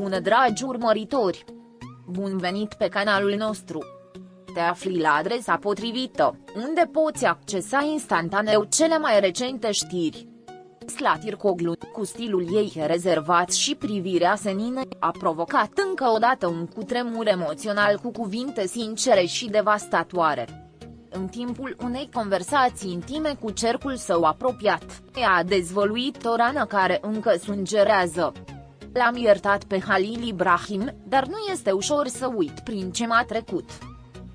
Bună dragi urmăritori! Bun venit pe canalul nostru! Te afli la adresa potrivită, unde poți accesa instantaneu cele mai recente știri. Slatircoglu, cu stilul ei rezervat și privirea senină, a provocat încă o dată un cutremur emoțional cu cuvinte sincere și devastatoare. În timpul unei conversații intime cu cercul său apropiat, ea a dezvăluit o rană care încă sângerează. L-am iertat pe Halil Ibrahim, dar nu este ușor să uit prin ce m-a trecut.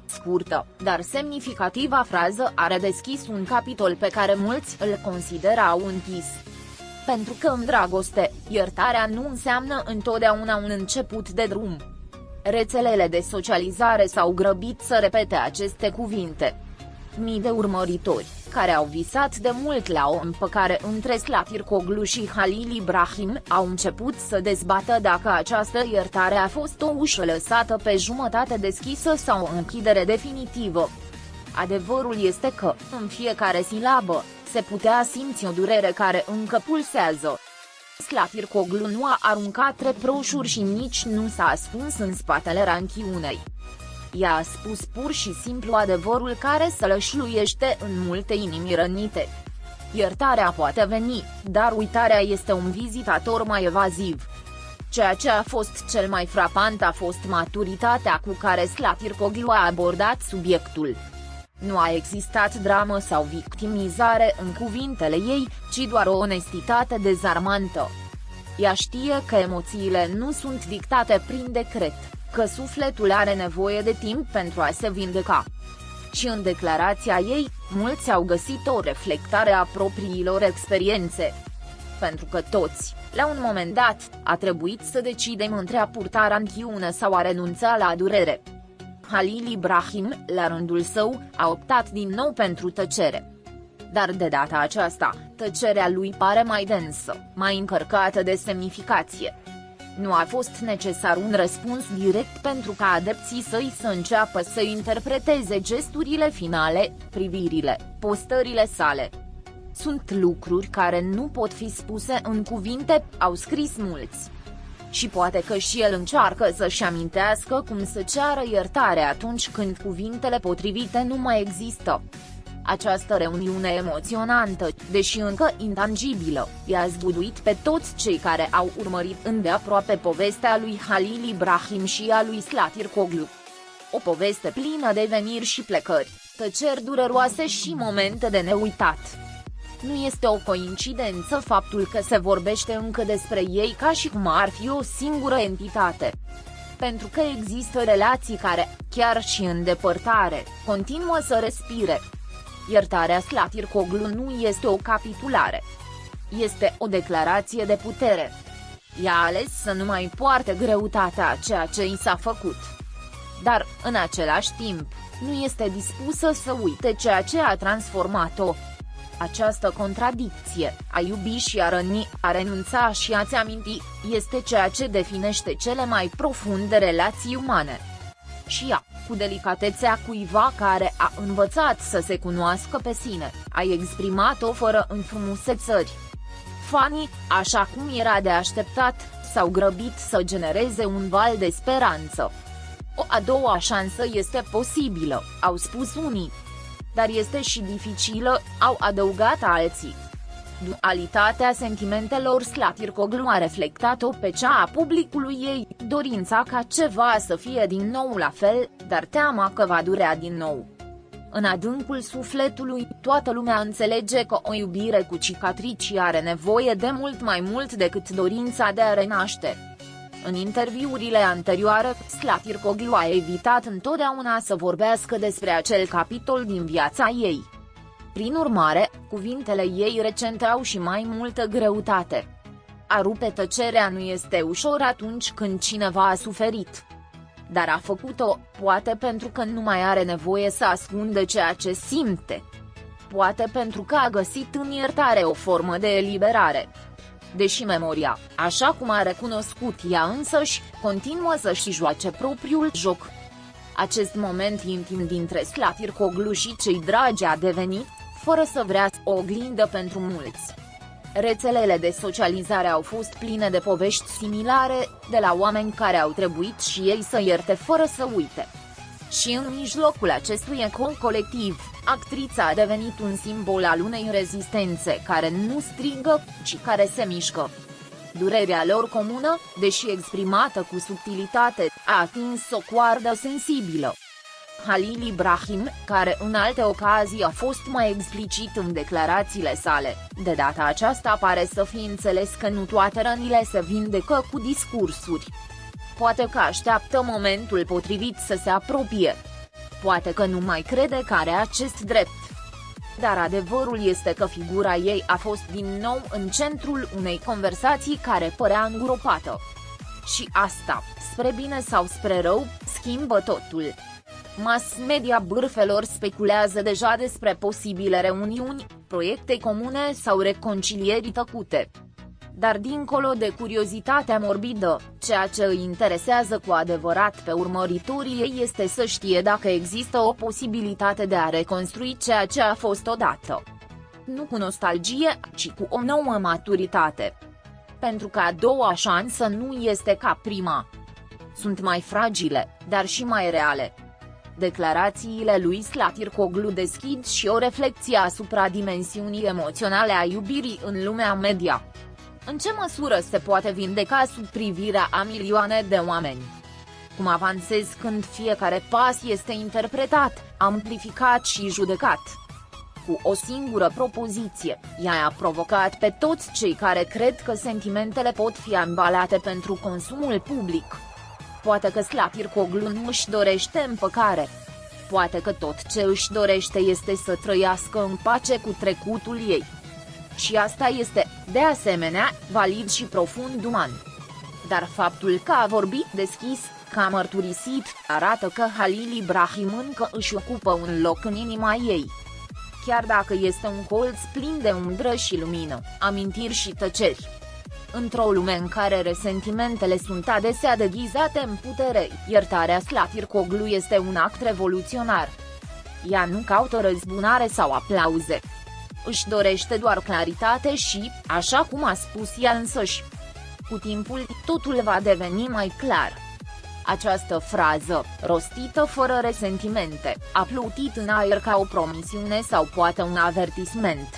Scurtă, dar semnificativa frază a redeschis un capitol pe care mulți îl considerau închis. Pentru că în dragoste, iertarea nu înseamnă întotdeauna un început de drum. Rețelele de socializare s-au grăbit să repete aceste cuvinte. Mii de urmăritori, care au visat de mult la o împăcare între Slatircoglu și Halil Ibrahim, au început să dezbată dacă această iertare a fost o ușă lăsată pe jumătate deschisă sau o închidere definitivă. Adevărul este că, în fiecare silabă, se putea simți o durere care încă pulsează. Slatircoglu nu a aruncat reproșuri și nici nu s-a ascuns în spatele ranchiunei. Ea a spus pur și simplu adevărul care sălășluiește în multe inimi rănite. Iertarea poate veni, dar uitarea este un vizitator mai evaziv. Ceea ce a fost cel mai frapant a fost maturitatea cu care Slatircoglu a abordat subiectul. Nu a existat dramă sau victimizare în cuvintele ei, ci doar o onestitate dezarmantă. Ea știe că emoțiile nu sunt dictate prin decret, că sufletul are nevoie de timp pentru a se vindeca. Și în declarația ei, mulți au găsit o reflectare a propriilor experiențe. Pentru că toți, la un moment dat, a trebuit să decidem între a purta ranchiune sau a renunța la durere. Halil Ibrahim, la rândul său, a optat din nou pentru tăcere. Dar de data aceasta, tăcerea lui pare mai densă, mai încărcată de semnificație. Nu a fost necesar un răspuns direct pentru ca adepții săi să înceapă să interpreteze gesturile finale, privirile, postările sale. Sunt lucruri care nu pot fi spuse în cuvinte, au scris mulți. Și poate că și el încearcă să-și amintească cum să ceară iertare atunci când cuvintele potrivite nu mai există. Această reuniune emoționantă, deși încă intangibilă, i-a zguduit pe toți cei care au urmărit îndeaproape povestea lui Halil Ibrahim și a lui Slatircoglu. O poveste plină de veniri și plecări, tăceri dureroase și momente de neuitat. Nu este o coincidență faptul că se vorbește încă despre ei ca și cum ar fi o singură entitate. Pentru că există relații care, chiar și în depărtare, continuă să respire. Iertarea Slatircoglu nu este o capitulare. Este o declarație de putere. Ea a ales să nu mai poarte greutatea a ceea ce i s-a făcut. Dar, în același timp, nu este dispusă să uite ceea ce a transformat-o. Această contradicție, a iubi și a răni, a renunța și a-ți aminti, este ceea ce definește cele mai profunde relații umane. Și ea, cu delicatețea cuiva care a învățat să se cunoască pe sine, a exprimat-o fără înfrumusețări. Fanii, așa cum era de așteptat, s-au grăbit să genereze un val de speranță. O a doua șansă este posibilă, au spus unii. Dar este și dificilă, au adăugat alții. Dualitatea sentimentelor Slatircoglu a reflectat-o pe cea a publicului ei, dorința ca ceva să fie din nou la fel, dar teama că va durea din nou. În adâncul sufletului, toată lumea înțelege că o iubire cu cicatrici are nevoie de mult mai mult decât dorința de a renaște. În interviurile anterioare, Slatircoglu a evitat întotdeauna să vorbească despre acel capitol din viața ei. Prin urmare, cuvintele ei recente au și mai multă greutate. A rupe tăcerea nu este ușor atunci când cineva a suferit. Dar a făcut-o, poate pentru că nu mai are nevoie să ascundă ceea ce simte. Poate pentru că a găsit în iertare o formă de eliberare. Deși memoria, așa cum a recunoscut ea însăși, continuă să-și joace propriul joc. Acest moment intim dintre Slatircoglu și cei dragi a devenit, fără să vrea, o oglindă pentru mulți. Rețelele de socializare au fost pline de povești similare, de la oameni care au trebuit și ei să ierte fără să uite. Și în mijlocul acestui ecou colectiv, actrița a devenit un simbol al unei rezistențe care nu strigă, ci care se mișcă. Durerea lor comună, deși exprimată cu subtilitate, a atins o coardă sensibilă. Halil Ibrahim, care în alte ocazii a fost mai explicit în declarațiile sale, de data aceasta pare să fi înțeles că nu toate rănile se vindecă cu discursuri. Poate că așteaptă momentul potrivit să se apropie. Poate că nu mai crede că are acest drept. Dar adevărul este că figura ei a fost din nou în centrul unei conversații care părea îngropată. Și asta, spre bine sau spre rău, schimbă totul. Mass media bârfelor speculează deja despre posibile reuniuni, proiecte comune sau reconcilieri tăcute. Dar dincolo de curiozitatea morbidă, ceea ce îi interesează cu adevărat pe urmăritorii ei este să știe dacă există o posibilitate de a reconstrui ceea ce a fost odată. Nu cu nostalgie, ci cu o nouă maturitate. Pentru că a doua șansă nu este ca prima. Sunt mai fragile, dar și mai reale. Declarațiile lui Slatirkoglu deschid și o reflecție asupra dimensiunii emoționale a iubirii în lumea media. În ce măsură se poate vindeca sub privirea a milioane de oameni? Cum avansezi când fiecare pas este interpretat, amplificat și judecat? Cu o singură propoziție, ea a provocat pe toți cei care cred că sentimentele pot fi ambalate pentru consumul public. Poate că Slatirkoglu nu își dorește împăcare. Poate că tot ce își dorește este să trăiască în pace cu trecutul ei. Și asta este, de asemenea, valid și profund uman. Dar faptul că a vorbit deschis, că a mărturisit, arată că Halil Ibrahim încă își ocupă un loc în inima ei. Chiar dacă este un colț plin de umbră și lumină, amintiri și tăceri. Într-o lume în care resentimentele sunt adesea deghizate în putere, iertarea Slatirkoglu este un act revoluționar. Ea nu caută răzbunare sau aplauze. Își dorește doar claritate și, așa cum a spus ea însăși, cu timpul, totul va deveni mai clar. Această frază, rostită fără resentimente, a plutit în aer ca o promisiune sau poate un avertisment.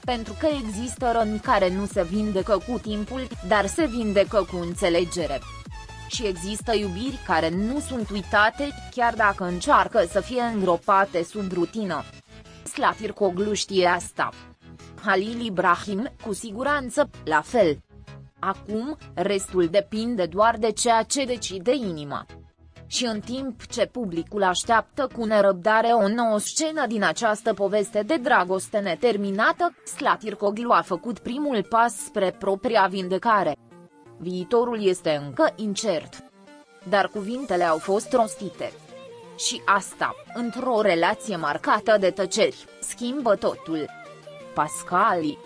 Pentru că există răni care nu se vindecă cu timpul, dar se vindecă cu înțelegere. Și există iubiri care nu sunt uitate, chiar dacă încearcă să fie îngropate sub rutină. Slatirkoglu știe asta. Halil Ibrahim, cu siguranță, la fel. Acum, restul depinde doar de ceea ce decide inima. Și în timp ce publicul așteaptă cu nerăbdare o nouă scenă din această poveste de dragoste neterminată, Slatirkoglu a făcut primul pas spre propria vindecare. Viitorul este încă incert. Dar cuvintele au fost rostite. Și asta, într-o relație marcată de tăceri, schimbă totul. Pascali